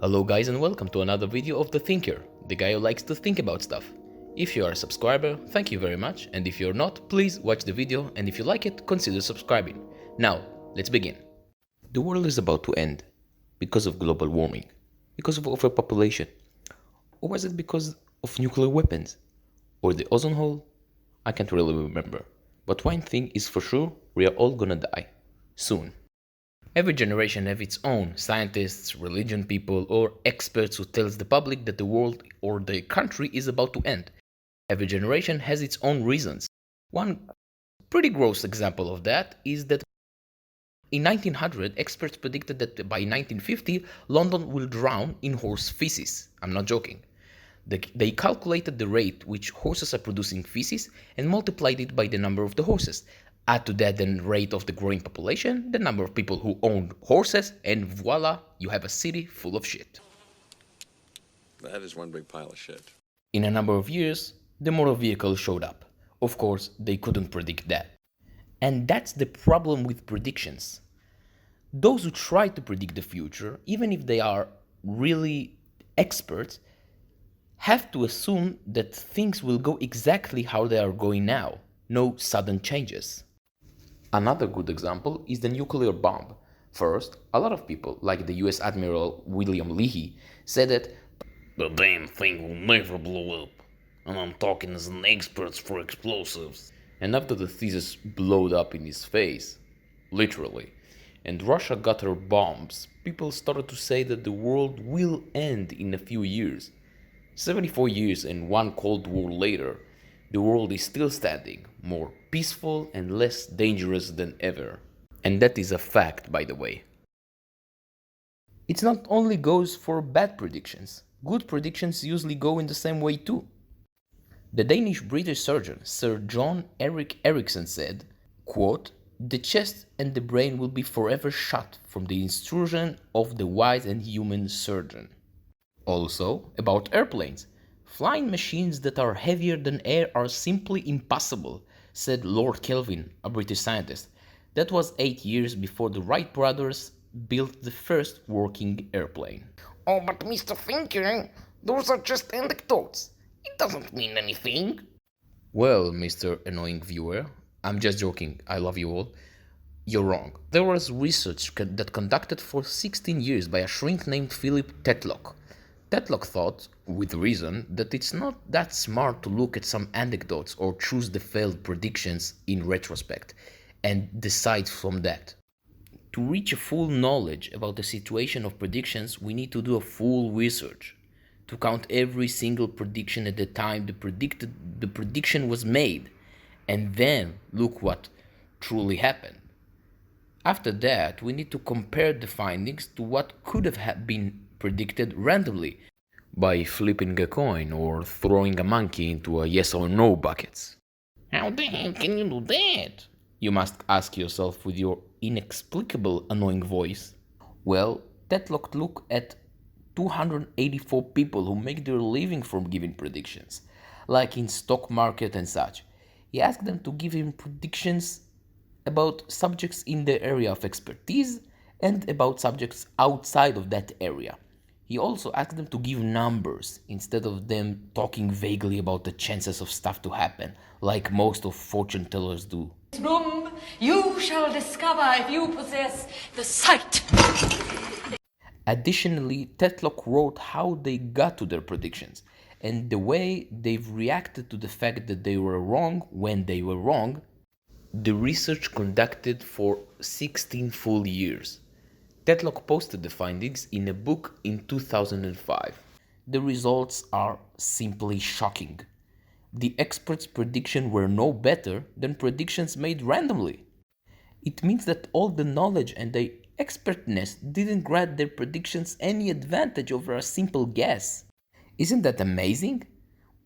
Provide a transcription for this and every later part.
Hello guys and welcome to another video of The Thinker, the guy who likes to think about stuff. If you are a subscriber, thank you very much, and if you're not, please watch the video, and if you like it, consider subscribing. Now, let's begin. The world is about to end because of global warming, because of overpopulation, or was it because of nuclear weapons, or the ozone hole? I can't really remember. But one thing is for sure, we are all gonna die. Soon. Every generation has its own scientists, religion people, or experts who tells the public that the world or the country is about to end. Every generation has its own reasons. One pretty gross example of that is that in 1900, experts predicted that by 1950, London will drown in horse feces. I'm not joking. They calculated the rate which horses are producing feces and multiplied it by the number of the horses. Add to that the rate of the growing population, the number of people who own horses, and voila, you have a city full of shit. That is one big pile of shit. In a number of years, the motor vehicle showed up. Of course, they couldn't predict that. And that's the problem with predictions. Those who try to predict the future, even if they are really experts, have to assume that things will go exactly how they are going now, no sudden changes. Another good example is the nuclear bomb. First, a lot of people, like the US Admiral William Leahy, said that the damn thing will never blow up, and I'm talking as an expert for explosives. And after the thesis blowed up in his face, literally, and Russia got her bombs, people started to say that the world will end in a few years. 74 years and one Cold War later, the world is still standing, more peaceful and less dangerous than ever. And that is a fact, by the way. It not only goes for bad predictions, good predictions usually go in the same way too. The Danish-British surgeon Sir John Erik Erikson said, quote, "The chest and the brain will be forever shut from the intrusion of the wise and human surgeon." Also, about airplanes. Flying machines that are heavier than air are simply impossible, said Lord Kelvin, a British scientist. That was 8 years before the Wright brothers built the first working airplane. Oh, but Mr. Thinker, those are just anecdotes. It doesn't mean anything. Well, Mr. Annoying Viewer, I'm just joking, I love you all. You're wrong. There was research that conducted for 16 years by a shrink named Philip Tetlock. Tetlock thought, with reason, that it's not that smart to look at some anecdotes or choose the failed predictions in retrospect and decide from that. To reach a full knowledge about the situation of predictions, we need to do a full research, to count every single prediction at the time the prediction was made, and then look what truly happened. After that, we need to compare the findings to what could have been predicted randomly by flipping a coin or throwing a monkey into a yes or no buckets. How the hell can you do that? You must ask yourself with your inexplicable annoying voice. Well, Tetlock looked at 284 people who make their living from giving predictions, like in stock market and such. He asked them to give him predictions about subjects in their area of expertise and about subjects outside of that area. He also asked them to give numbers instead of them talking vaguely about the chances of stuff to happen, like most of fortune tellers do. Room, you shall discover if you possess the sight. Additionally, Tetlock wrote how they got to their predictions and the way they've reacted to the fact that they were wrong when they were wrong. The research conducted for 16 full years. Tetlock posted the findings in a book in 2005. The results are simply shocking. The experts' predictions were no better than predictions made randomly. It means that all the knowledge and the expertness didn't grant their predictions any advantage over a simple guess. Isn't that amazing?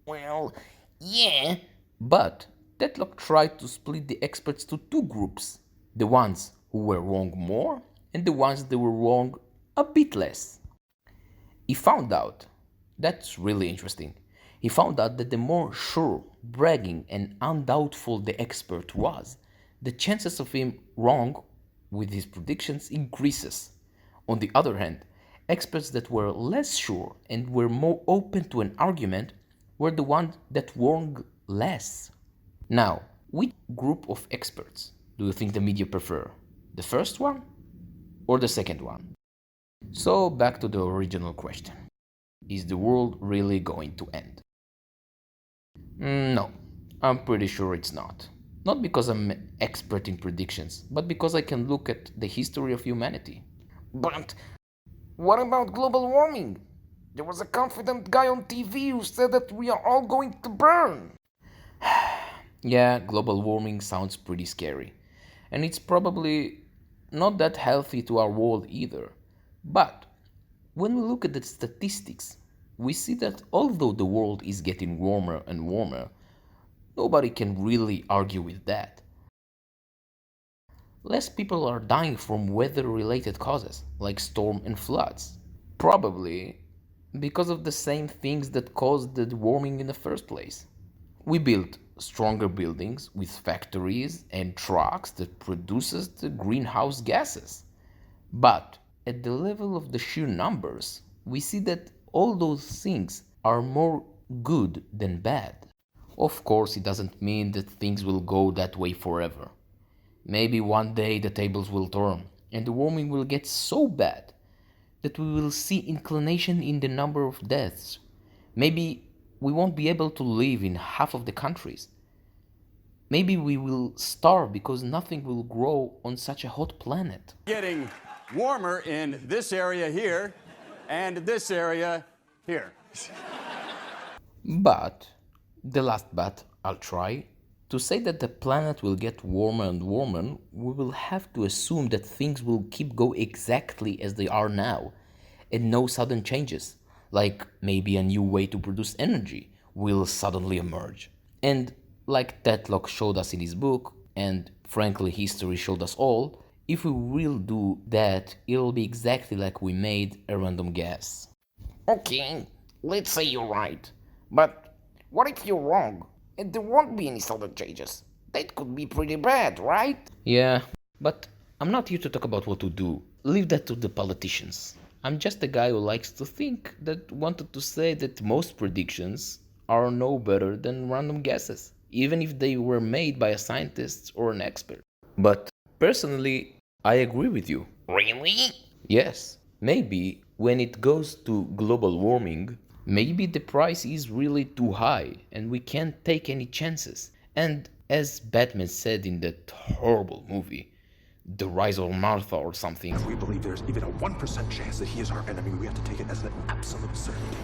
Well, yeah. But Tetlock tried to split the experts to two groups, the ones who were wrong more and the ones that were wrong a bit less. He found out, that's really interesting, he found out that the more sure, bragging and undoubtful the expert was, the chances of him wrong with his predictions increases. On the other hand, Experts that were less sure and were more open to an argument were the ones that warned less. Now, which group of experts do you think the media prefer? The first one or the second one? So, back to the original question. Is the world really going to end? No, I'm pretty sure it's not. Not because I'm an expert in predictions, but because I can look at the history of humanity. But what about global warming? There was a confident guy on TV who said that we are all going to burn. Yeah, global warming sounds pretty scary. And it's probably not that healthy to our world either. But when we look at the statistics, we see that although the world is getting warmer and warmer, nobody can really argue with that. Less people are dying from weather-related causes, like storm and floods. Probably because of the same things that caused the warming in the first place. We built stronger buildings with factories and trucks that produces the greenhouse gases. But at the level of the sheer numbers, we see that all those things are more good than bad. Of course, it doesn't mean that things will go that way forever. Maybe one day the tables will turn and the warming will get so bad that we will see inclination in the number of deaths. Maybe we won't be able to live in half of the countries. Maybe we will starve because nothing will grow on such a hot planet. Getting warmer in this area here and this area here. But, the last but I'll try, to say that the planet will get warmer and warmer, we will have to assume that things will keep go exactly as they are now, and no sudden changes, like maybe a new way to produce energy will suddenly emerge. And like Tetlock showed us in his book, and frankly history showed us all, if we will do that, it'll be exactly like we made a random guess. Okay, let's say you're right. But what if you're wrong and there won't be any sudden changes? That could be pretty bad, right? Yeah, but I'm not here to talk about what to do. Leave that to the politicians. I'm just a guy who likes to think that wanted to say that most predictions are no better than random guesses, even if they were made by a scientist or an expert. But personally, I agree with you. Really? Yes, maybe when it goes to global warming, maybe the price is really too high and we can't take any chances. And as Batman said in that horrible movie, The Rise of Martha or something. If we believe there's even a 1% chance that he is our enemy, we have to take it as an absolute certainty.